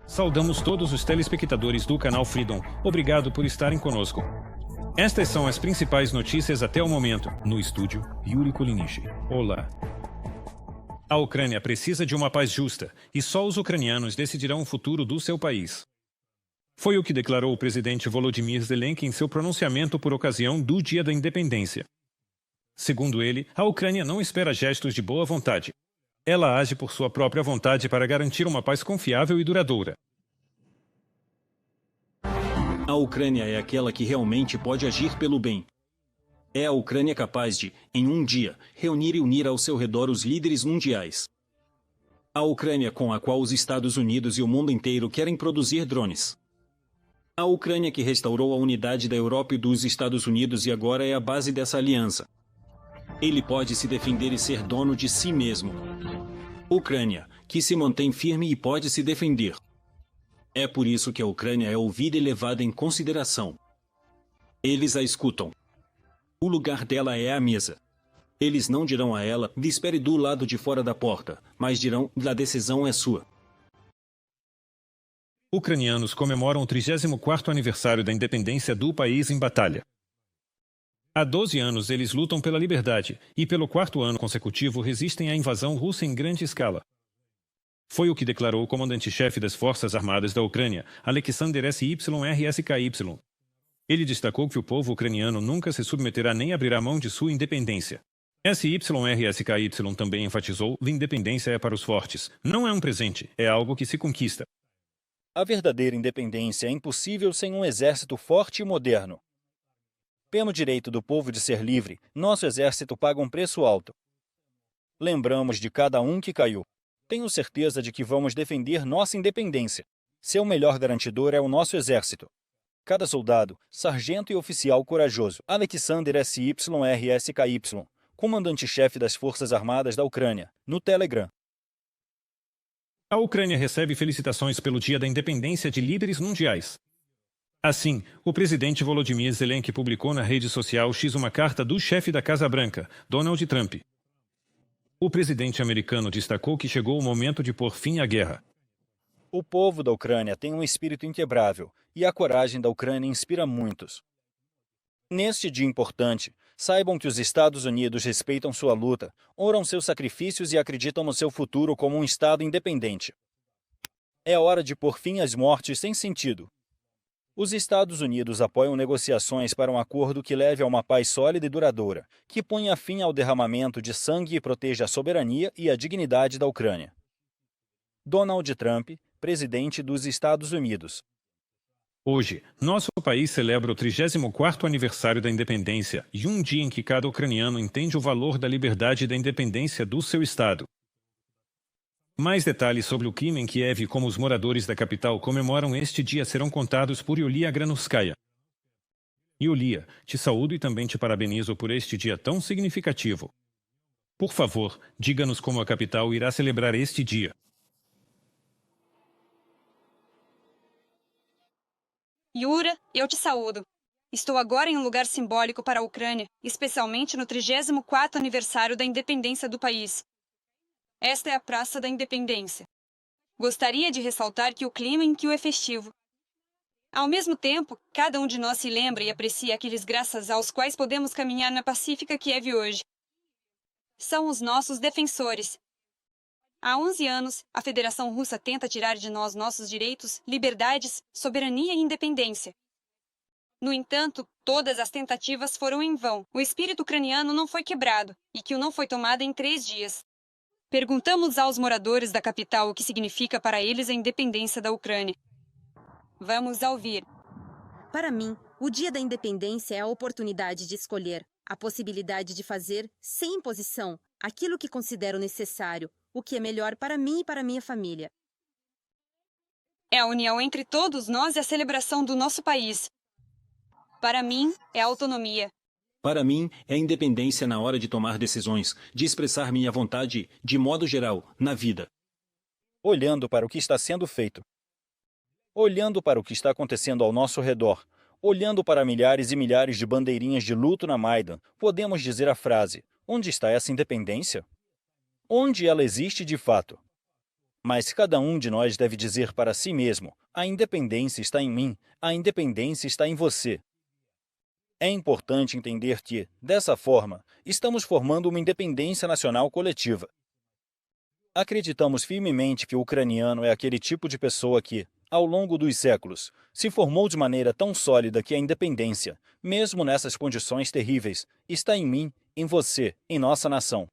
Saudamos todos os telespectadores do canal Freedom. Obrigado por estarem conosco. Estas são as principais notícias até o momento. No estúdio, Yuri Kulinishi. Olá. A Ucrânia precisa de uma paz justa, e só os ucranianos decidirão o futuro do seu país. Foi o que declarou o presidente Volodymyr Zelensky em seu pronunciamento por ocasião do Dia da Independência. Segundo ele, a Ucrânia não espera gestos de boa vontade. Ela age por sua própria vontade para garantir uma paz confiável e duradoura. A Ucrânia é aquela que realmente pode agir pelo bem. É a Ucrânia capaz de, em um dia, reunir e unir ao seu redor os líderes mundiais. A Ucrânia com a qual os Estados Unidos e o mundo inteiro querem produzir drones. A Ucrânia que restaurou a unidade da Europa e dos Estados Unidos e agora é a base dessa aliança. Ele pode se defender e ser dono de si mesmo. Ucrânia, que se mantém firme e pode se defender. É por isso que a Ucrânia é ouvida e levada em consideração. Eles a escutam. O lugar dela é a mesa. Eles não dirão a ela, espere do lado de fora da porta, mas dirão, a decisão é sua. Ucranianos comemoram o 34º aniversário da independência do país em batalha. Há 12 anos eles lutam pela liberdade e pelo 4º ano consecutivo resistem à invasão russa em grande escala. Foi o que declarou o comandante-chefe das Forças Armadas da Ucrânia, Alexander SYRSKY. Ele destacou que o povo ucraniano nunca se submeterá nem abrirá mão de sua independência. SYRSKY também enfatizou que a independência é para os fortes, não é um presente, é algo que se conquista. A verdadeira independência é impossível sem um exército forte e moderno. Pelo direito do povo de ser livre, nosso exército paga um preço alto. Lembramos de cada um que caiu. Tenho certeza de que vamos defender nossa independência. Seu melhor garantidor é o nosso exército. Cada soldado, sargento e oficial corajoso. Alexander SYRSKY, comandante-chefe das Forças Armadas da Ucrânia, no Telegram. A Ucrânia recebe felicitações pelo Dia da Independência de líderes mundiais. Assim, o presidente Volodymyr Zelensky publicou na rede social X uma carta do chefe da Casa Branca, Donald Trump. O presidente americano destacou que chegou o momento de pôr fim à guerra. O povo da Ucrânia tem um espírito inquebrável e a coragem da Ucrânia inspira muitos. Neste dia importante, saibam que os Estados Unidos respeitam sua luta, honram seus sacrifícios e acreditam no seu futuro como um Estado independente. É hora de pôr fim às mortes sem sentido. Os Estados Unidos apoiam negociações para um acordo que leve a uma paz sólida e duradoura, que ponha fim ao derramamento de sangue e proteja a soberania e a dignidade da Ucrânia. Donald Trump, presidente dos Estados Unidos. Hoje, nosso país celebra o 34º aniversário da independência e um dia em que cada ucraniano entende o valor da liberdade e da independência do seu estado. Mais detalhes sobre o clima em Kiev e como os moradores da capital comemoram este dia serão contados por Yulia Granuskaya. Yulia, te saúdo e também te parabenizo por este dia tão significativo. Por favor, diga-nos como a capital irá celebrar este dia. Yura, eu te saúdo. Estou agora em um lugar simbólico para a Ucrânia, especialmente no 34º aniversário da independência do país. Esta é a Praça da Independência. Gostaria de ressaltar que o clima em que é festivo. Ao mesmo tempo, cada um de nós se lembra e aprecia aqueles graças aos quais podemos caminhar na pacífica Kiev hoje. São os nossos defensores. Há 11 anos, a Federação Russa tenta tirar de nós nossos direitos, liberdades, soberania e independência. No entanto, todas as tentativas foram em vão. O espírito ucraniano não foi quebrado e que não foi tomado em 3 dias. Perguntamos aos moradores da capital o que significa para eles a independência da Ucrânia. Vamos ouvir. Para mim, o Dia da Independência é a oportunidade de escolher, a possibilidade de fazer, sem imposição, aquilo que considero necessário, o que é melhor para mim e para minha família. É a união entre todos nós e a celebração do nosso país. Para mim, é a autonomia. Para mim, é independência na hora de tomar decisões, de expressar minha vontade, de modo geral, na vida. Olhando para o que está sendo feito. Olhando para o que está acontecendo ao nosso redor. Olhando para milhares e milhares de bandeirinhas de luto na Maidan, podemos dizer a frase: onde está essa independência? Onde ela existe de fato? Mas cada um de nós deve dizer para si mesmo: a independência está em mim, a independência está em você. É importante entender que, dessa forma, estamos formando uma independência nacional coletiva. Acreditamos firmemente que o ucraniano é aquele tipo de pessoa que, ao longo dos séculos, se formou de maneira tão sólida que a independência, mesmo nessas condições terríveis, está em mim, em você, em nossa nação.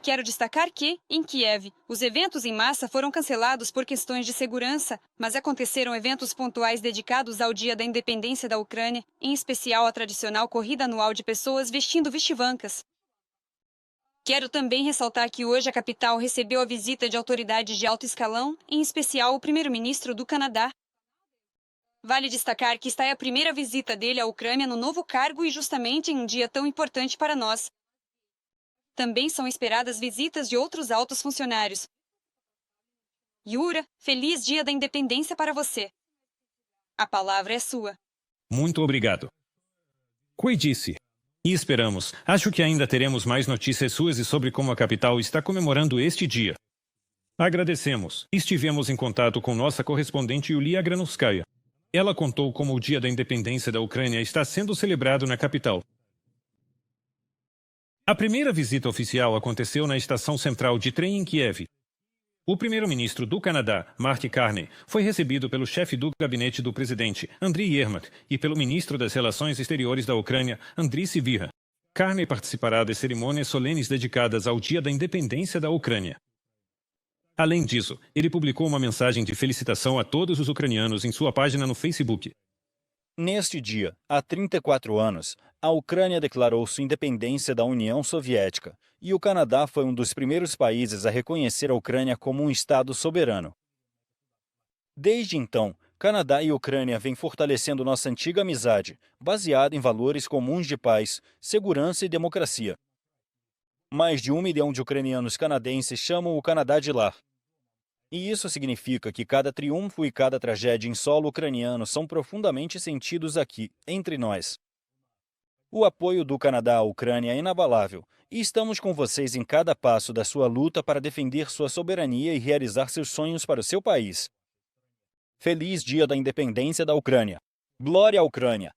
Quero destacar que, em Kiev, os eventos em massa foram cancelados por questões de segurança, mas aconteceram eventos pontuais dedicados ao Dia da Independência da Ucrânia, em especial a tradicional corrida anual de pessoas vestindo vestivancas. Quero também ressaltar que hoje a capital recebeu a visita de autoridades de alto escalão, em especial o primeiro-ministro do Canadá. Vale destacar que esta é a primeira visita dele à Ucrânia no novo cargo e justamente em um dia tão importante para nós. Também são esperadas visitas de outros altos funcionários. Yura, feliz Dia da Independência para você. A palavra é sua. Muito obrigado. Kui disse. E esperamos. Acho que ainda teremos mais notícias suas e sobre como a capital está comemorando este dia. Agradecemos. Estivemos em contato com nossa correspondente Yulia Granovskaya. Ela contou como o Dia da Independência da Ucrânia está sendo celebrado na capital. A primeira visita oficial aconteceu na estação central de trem em Kiev. O primeiro-ministro do Canadá, Mark Carney, foi recebido pelo chefe do gabinete do presidente, Andriy Yermak, e pelo ministro das Relações Exteriores da Ucrânia, Andriy Sybiha. Carney participará das cerimônias solenes dedicadas ao Dia da Independência da Ucrânia. Além disso, ele publicou uma mensagem de felicitação a todos os ucranianos em sua página no Facebook. Neste dia, há 34 anos, a Ucrânia declarou sua independência da União Soviética, e o Canadá foi um dos primeiros países a reconhecer a Ucrânia como um Estado soberano. Desde então, Canadá e Ucrânia vêm fortalecendo nossa antiga amizade, baseada em valores comuns de paz, segurança e democracia. Mais de 1 milhão de ucranianos canadenses chamam o Canadá de lar. E isso significa que cada triunfo e cada tragédia em solo ucraniano são profundamente sentidos aqui, entre nós. O apoio do Canadá à Ucrânia é inabalável, e estamos com vocês em cada passo da sua luta para defender sua soberania e realizar seus sonhos para o seu país. Feliz Dia da Independência da Ucrânia! Glória à Ucrânia!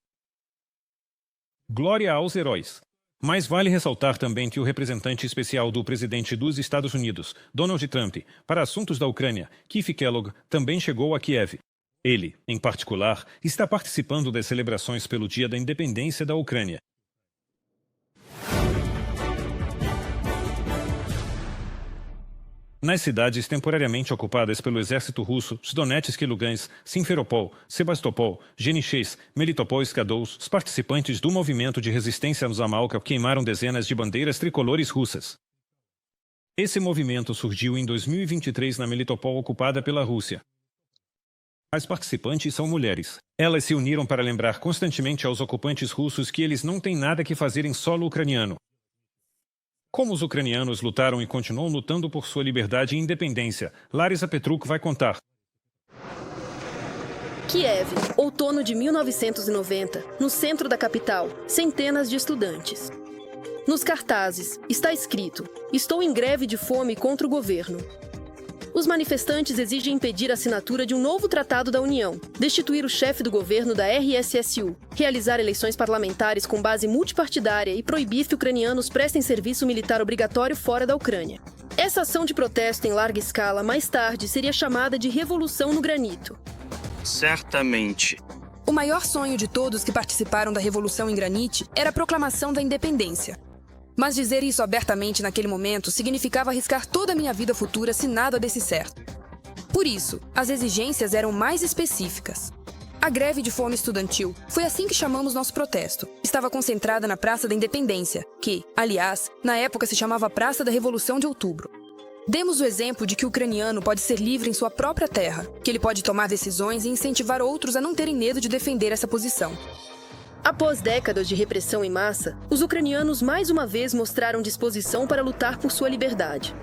Glória aos heróis! Mas vale ressaltar também que o representante especial do presidente dos Estados Unidos, Donald Trump, para assuntos da Ucrânia, Keith Kellogg, também chegou a Kiev. Ele, em particular, está participando das celebrações pelo Dia da Independência da Ucrânia. Nas cidades temporariamente ocupadas pelo exército russo, Donetsk e Lugansk, Simferopol, Sebastopol, Genichês, Melitopol e Skadovsk, os participantes do movimento de resistência nos Amalka queimaram dezenas de bandeiras tricolores russas. Esse movimento surgiu em 2023 na Melitopol ocupada pela Rússia. As participantes são mulheres. Elas se uniram para lembrar constantemente aos ocupantes russos que eles não têm nada que fazer em solo ucraniano. Como os ucranianos lutaram e continuam lutando por sua liberdade e independência, Larisa Petruk vai contar. Kiev, outono de 1990, no centro da capital, centenas de estudantes. Nos cartazes está escrito: "Estou em greve de fome contra o governo." Os manifestantes exigem impedir a assinatura de um novo tratado da União, destituir o chefe do governo da RSSU, realizar eleições parlamentares com base multipartidária e proibir que ucranianos prestem serviço militar obrigatório fora da Ucrânia. Essa ação de protesto em larga escala mais tarde seria chamada de Revolução no Granito. Certamente. O maior sonho de todos que participaram da Revolução em Granite era a proclamação da independência. Mas dizer isso abertamente naquele momento significava arriscar toda a minha vida futura se nada desse certo. Por isso, as exigências eram mais específicas. A greve de fome estudantil foi assim que chamamos nosso protesto. Estava concentrada na Praça da Independência, que, aliás, na época se chamava Praça da Revolução de Outubro. Demos o exemplo de que o ucraniano pode ser livre em sua própria terra, que ele pode tomar decisões e incentivar outros a não terem medo de defender essa posição. Após décadas de repressão em massa, os ucranianos mais uma vez mostraram disposição para lutar por sua liberdade.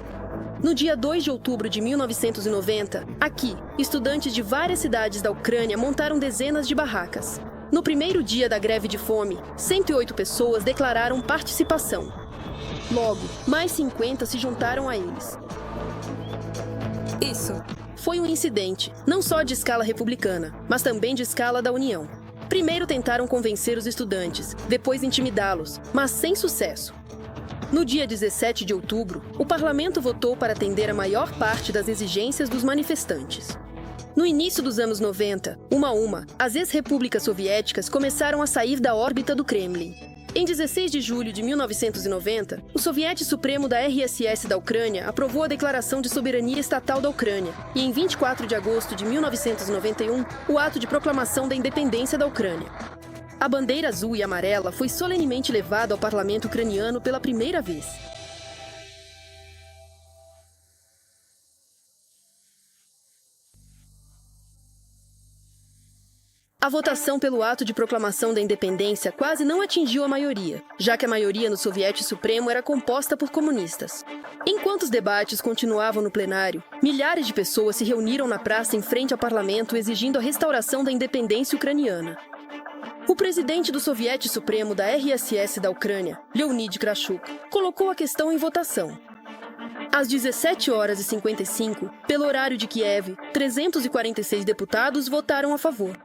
No dia 2 de outubro de 1990, aqui, estudantes de várias cidades da Ucrânia montaram dezenas de barracas. No primeiro dia da greve de fome, 108 pessoas declararam participação. Logo, mais 50 se juntaram a eles. Isso. Foi um incidente, não só de escala republicana, mas também de escala da União. Primeiro tentaram convencer os estudantes, depois intimidá-los, mas sem sucesso. No dia 17 de outubro, o parlamento votou para atender a maior parte das exigências dos manifestantes. No início dos anos 90, uma a uma, as ex-repúblicas soviéticas começaram a sair da órbita do Kremlin. Em 16 de julho de 1990, o Soviete Supremo da RSS da Ucrânia aprovou a Declaração de Soberania Estatal da Ucrânia e, em 24 de agosto de 1991, o Ato de Proclamação da Independência da Ucrânia. A bandeira azul e amarela foi solenemente levada ao parlamento ucraniano pela primeira vez. A votação pelo ato de proclamação da independência quase não atingiu a maioria, já que a maioria no Soviete Supremo era composta por comunistas. Enquanto os debates continuavam no plenário, milhares de pessoas se reuniram na praça em frente ao parlamento exigindo a restauração da independência ucraniana. O presidente do Soviete Supremo da RSS da Ucrânia, Leonid Krashuk, colocou a questão em votação. Às 17h55, pelo horário de Kiev, 346 deputados votaram a favor.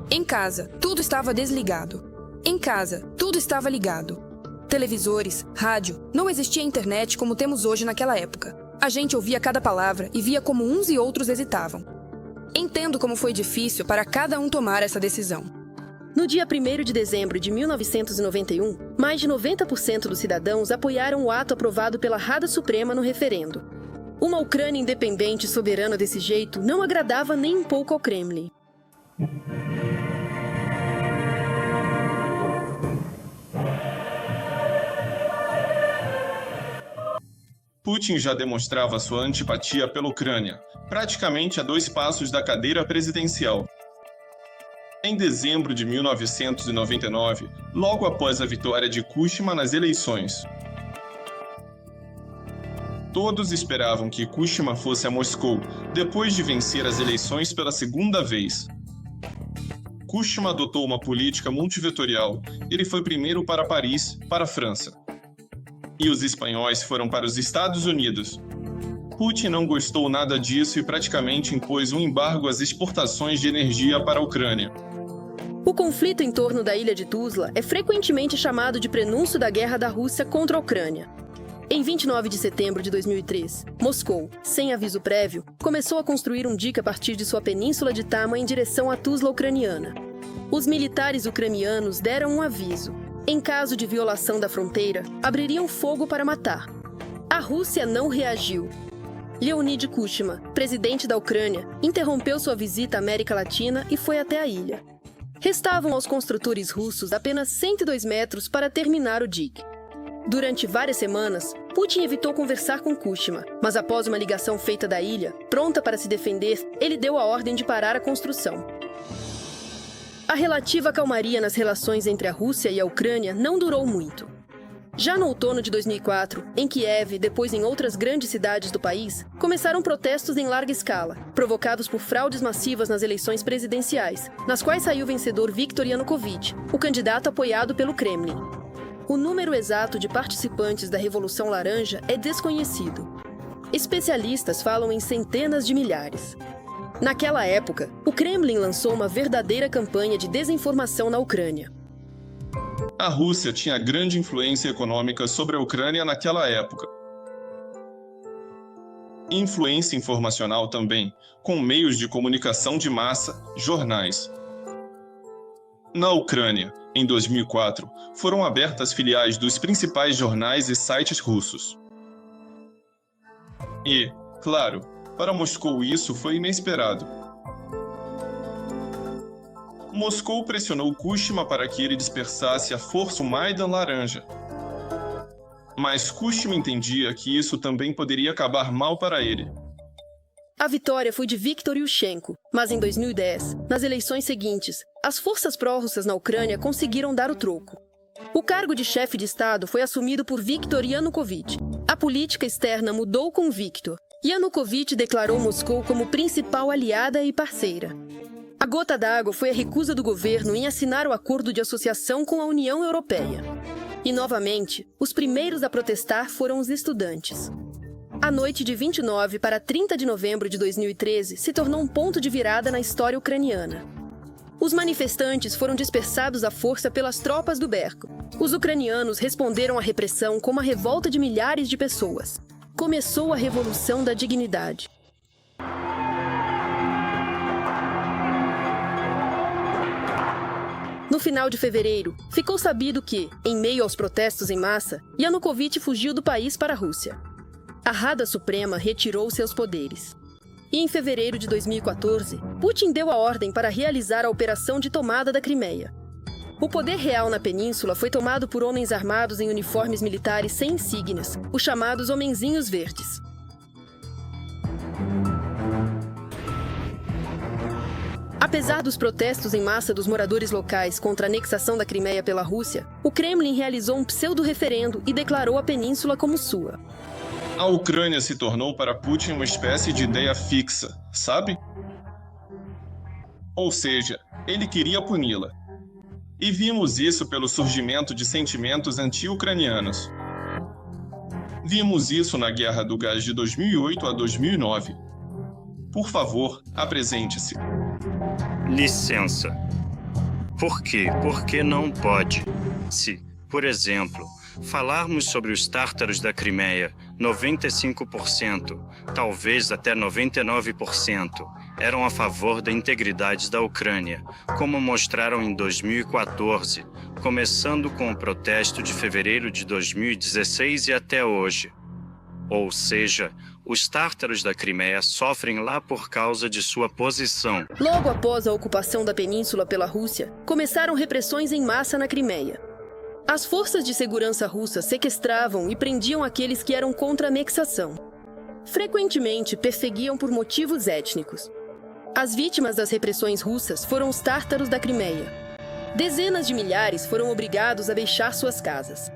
Em casa, tudo estava desligado. Em casa, tudo estava ligado. Televisores, rádio, não existia internet como temos hoje naquela época. A gente ouvia cada palavra e via como uns e outros hesitavam. Entendo como foi difícil para cada um tomar essa decisão. No dia 1º de dezembro de 1991, mais de 90% dos cidadãos apoiaram o ato aprovado pela Rada Suprema no referendo. Uma Ucrânia independente e soberana desse jeito não agradava nem um pouco ao Kremlin. Putin já demonstrava sua antipatia pela Ucrânia, praticamente a 2 passos da cadeira presidencial. Em dezembro de 1999, logo após a vitória de Kuchma nas eleições, todos esperavam que Kuchma fosse a Moscou, depois de vencer as eleições pela segunda vez. Kuchma adotou uma política multivetorial. Ele foi primeiro para Paris, para a França. E os espanhóis foram para os Estados Unidos. Putin não gostou nada disso e praticamente impôs um embargo às exportações de energia para a Ucrânia. O conflito em torno da ilha de Tuzla é frequentemente chamado de prenúncio da guerra da Rússia contra a Ucrânia. Em 29 de setembro de 2003, Moscou, sem aviso prévio, começou a construir um dique a partir de sua península de Tama em direção à Tuzla ucraniana. Os militares ucranianos deram um aviso. Em caso de violação da fronteira, abririam fogo para matar. A Rússia não reagiu. Leonid Kuchma, presidente da Ucrânia, interrompeu sua visita à América Latina e foi até a ilha. Restavam aos construtores russos apenas 102 metros para terminar o dique. Durante várias semanas, Putin evitou conversar com Kuchma, mas após uma ligação feita da ilha, pronta para se defender, ele deu a ordem de parar a construção. A relativa calmaria nas relações entre a Rússia e a Ucrânia não durou muito. Já no outono de 2004, em Kiev e depois em outras grandes cidades do país, começaram protestos em larga escala, provocados por fraudes massivas nas eleições presidenciais, nas quais saiu o vencedor Viktor Yanukovych, o candidato apoiado pelo Kremlin. O número exato de participantes da Revolução Laranja é desconhecido. Especialistas falam em centenas de milhares. Naquela época, o Kremlin lançou uma verdadeira campanha de desinformação na Ucrânia. A Rússia tinha grande influência econômica sobre a Ucrânia naquela época. Influência informacional também, com meios de comunicação de massa, jornais. Na Ucrânia, em 2004, foram abertas filiais dos principais jornais e sites russos. E, claro, para Moscou isso foi inesperado. Moscou pressionou Kuchma para que ele dispersasse a força Maidan Laranja. Mas Kuchma entendia que isso também poderia acabar mal para ele. A vitória foi de Viktor Yushchenko, mas em 2010, nas eleições seguintes, as forças pró-russas na Ucrânia conseguiram dar o troco. O cargo de chefe de Estado foi assumido por Viktor Yanukovych. A política externa mudou com Viktor. Yanukovych declarou Moscou como principal aliada e parceira. A gota d'água foi a recusa do governo em assinar o acordo de associação com a União Europeia. E, novamente, os primeiros a protestar foram os estudantes. A noite de 29 para 30 de novembro de 2013 se tornou um ponto de virada na história ucraniana. Os manifestantes foram dispersados à força pelas tropas do Berko. Os ucranianos responderam à repressão com uma revolta de milhares de pessoas. Começou a Revolução da Dignidade. No final de fevereiro, ficou sabido que, em meio aos protestos em massa, Yanukovych fugiu do país para a Rússia. A Rada Suprema retirou seus poderes. E em fevereiro de 2014, Putin deu a ordem para realizar a operação de tomada da Crimeia. O poder real na península foi tomado por homens armados em uniformes militares sem insígnias, os chamados Homenzinhos Verdes. Apesar dos protestos em massa dos moradores locais contra a anexação da Crimeia pela Rússia, o Kremlin realizou um pseudo-referendo e declarou a península como sua. A Ucrânia se tornou para Putin uma espécie de ideia fixa, sabe? Ou seja, ele queria puni-la. E vimos isso pelo surgimento de sentimentos anti-ucranianos. Vimos isso na Guerra do Gás de 2008 a 2009. Por favor, apresente-se. Licença. Por quê? Por que não pode? Se, por exemplo, falarmos sobre os tártaros da Crimeia, 95%, talvez até 99%, eram a favor da integridade da Ucrânia, como mostraram em 2014, começando com o protesto de fevereiro de 2016 e até hoje. Ou seja, os tártaros da Crimeia sofrem lá por causa de sua posição. Logo após a ocupação da península pela Rússia, começaram repressões em massa na Crimeia. As forças de segurança russas sequestravam e prendiam aqueles que eram contra a anexação. Frequentemente perseguiam por motivos étnicos. As vítimas das repressões russas foram os tártaros da Crimeia. Dezenas de milhares foram obrigados a deixar suas casas.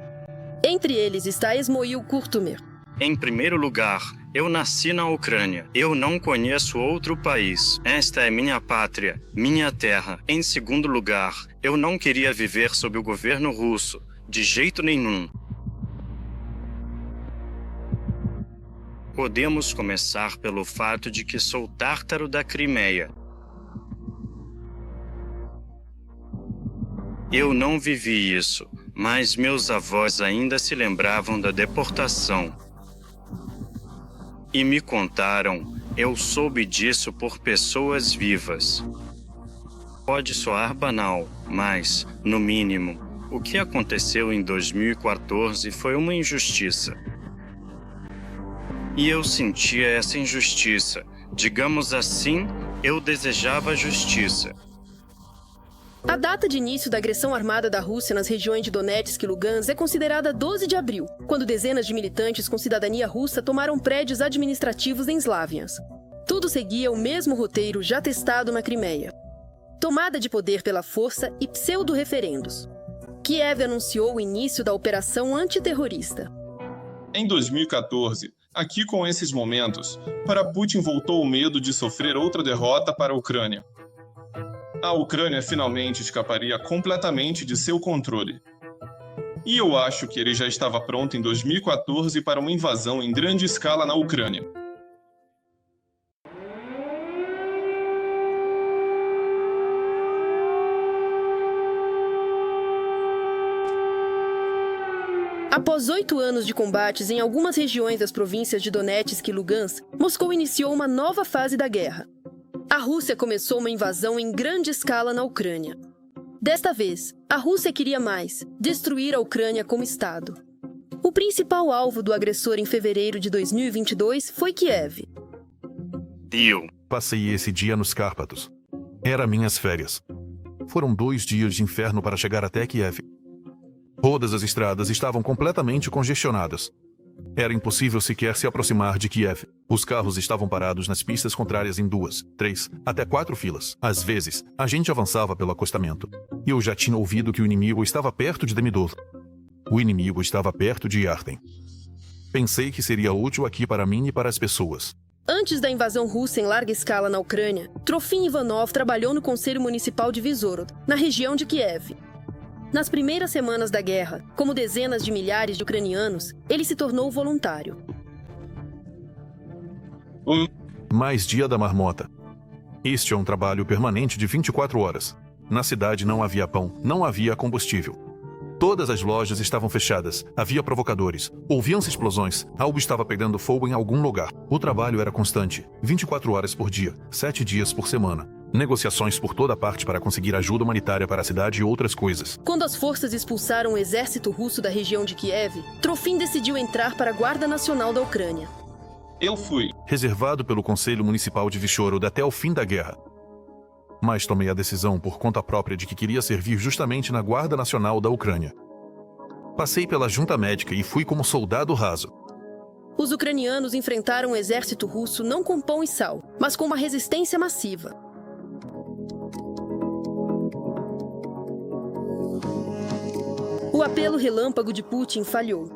Entre eles está Esmoil Kurtumer. Em primeiro lugar, eu nasci na Ucrânia. Eu não conheço outro país. Esta é minha pátria, minha terra. Em segundo lugar, eu não queria viver sob o governo russo, de jeito nenhum. Podemos começar pelo fato de que sou tártaro da Crimeia. Eu não vivi isso, mas meus avós ainda se lembravam da deportação. E me contaram, eu soube disso por pessoas vivas. Pode soar banal, mas, no mínimo, o que aconteceu em 2014 foi uma injustiça. E eu sentia essa injustiça. Digamos assim, eu desejava justiça. A data de início da agressão armada da Rússia nas regiões de Donetsk e Lugansk é considerada 12 de abril, quando dezenas de militantes com cidadania russa tomaram prédios administrativos em Slavyansk. Tudo seguia o mesmo roteiro já testado na Crimeia. Tomada de poder pela força e pseudo-referendos. Kiev anunciou o início da operação antiterrorista. Em 2014, aqui com esses momentos, para Putin voltou o medo de sofrer outra derrota para a Ucrânia. A Ucrânia finalmente escaparia completamente de seu controle. E eu acho que ele já estava pronto em 2014 para uma invasão em grande escala na Ucrânia. Após 8 anos de combates em algumas regiões das províncias de Donetsk e Lugansk, Moscou iniciou uma nova fase da guerra. A Rússia começou uma invasão em grande escala na Ucrânia. Desta vez, a Rússia queria mais, destruir a Ucrânia como Estado. O principal alvo do agressor em fevereiro de 2022 foi Kiev. Eu passei esse dia nos Cárpatos. Era minhas férias. Foram 2 dias de inferno para chegar até Kiev. Todas as estradas estavam completamente congestionadas. Era impossível sequer se aproximar de Kiev. Os carros estavam parados nas pistas contrárias em 2, 3, até 4 filas. Às vezes, a gente avançava pelo acostamento. E eu já tinha ouvido que o inimigo estava perto de Demidov. O inimigo estava perto de Yarden. Pensei que seria útil aqui para mim e para as pessoas. Antes da invasão russa em larga escala na Ucrânia, Trofim Ivanov trabalhou no Conselho Municipal de Vizhorod, na região de Kiev. Nas primeiras semanas da guerra, como dezenas de milhares de ucranianos, ele se tornou voluntário. Mais Dia da Marmota. Este é um trabalho permanente de 24 horas. Na cidade não havia pão, não havia combustível. Todas as lojas estavam fechadas, havia provocadores, ouviam-se explosões, algo estava pegando fogo em algum lugar. O trabalho era constante, 24 horas por dia, 7 dias por semana. Negociações por toda parte para conseguir ajuda humanitária para a cidade e outras coisas. Quando as forças expulsaram o exército russo da região de Kiev, Trofim decidiu entrar para a Guarda Nacional da Ucrânia. Eu fui. Reservado pelo Conselho Municipal de Vizhorod até o fim da guerra. Mas tomei a decisão por conta própria de que queria servir justamente na Guarda Nacional da Ucrânia. Passei pela junta médica e fui como soldado raso. Os ucranianos enfrentaram o exército russo não com pão e sal, mas com uma resistência massiva. O apelo relâmpago de Putin falhou.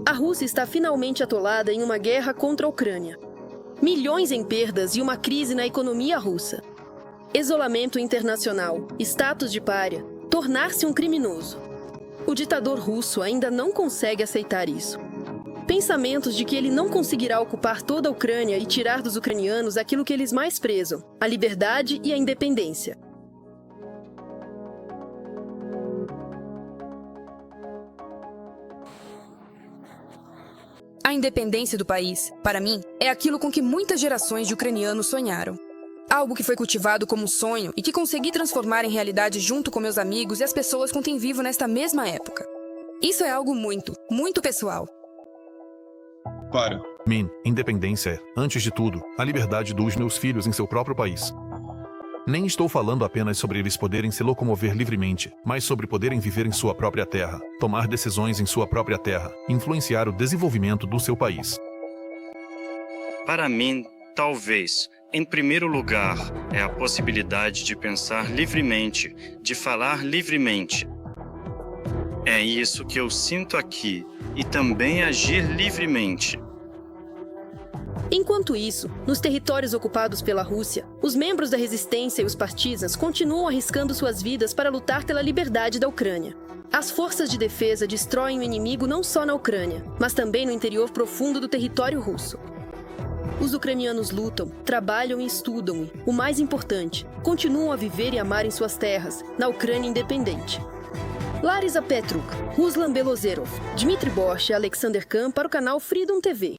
A Rússia está finalmente atolada em uma guerra contra a Ucrânia. Milhões em perdas e uma crise na economia russa. Isolamento internacional, status de pária, tornar-se um criminoso. O ditador russo ainda não consegue aceitar isso. Pensamentos de que ele não conseguirá ocupar toda a Ucrânia e tirar dos ucranianos aquilo que eles mais prezam, a liberdade e a independência. A independência do país, para mim, é aquilo com que muitas gerações de ucranianos sonharam. Algo que foi cultivado como um sonho e que consegui transformar em realidade junto com meus amigos e as pessoas com quem vivo nesta mesma época. Isso é algo muito, muito pessoal. Para. Independência é, antes de tudo, a liberdade dos meus filhos em seu próprio país. Nem estou falando apenas sobre eles poderem se locomover livremente, mas sobre poderem viver em sua própria terra, tomar decisões em sua própria terra, influenciar o desenvolvimento do seu país. Para mim, talvez, em primeiro lugar, é a possibilidade de pensar livremente, de falar livremente. É isso que eu sinto aqui, e também agir livremente. Enquanto isso, nos territórios ocupados pela Rússia, os membros da resistência e os partisans continuam arriscando suas vidas para lutar pela liberdade da Ucrânia. As forças de defesa destroem o inimigo não só na Ucrânia, mas também no interior profundo do território russo. Os ucranianos lutam, trabalham e estudam e, o mais importante, continuam a viver e amar em suas terras, na Ucrânia independente. Larisa Petruk, Ruslan Belozerov, Dmitry Bosch e Alexander Kam para o canal Freedom TV.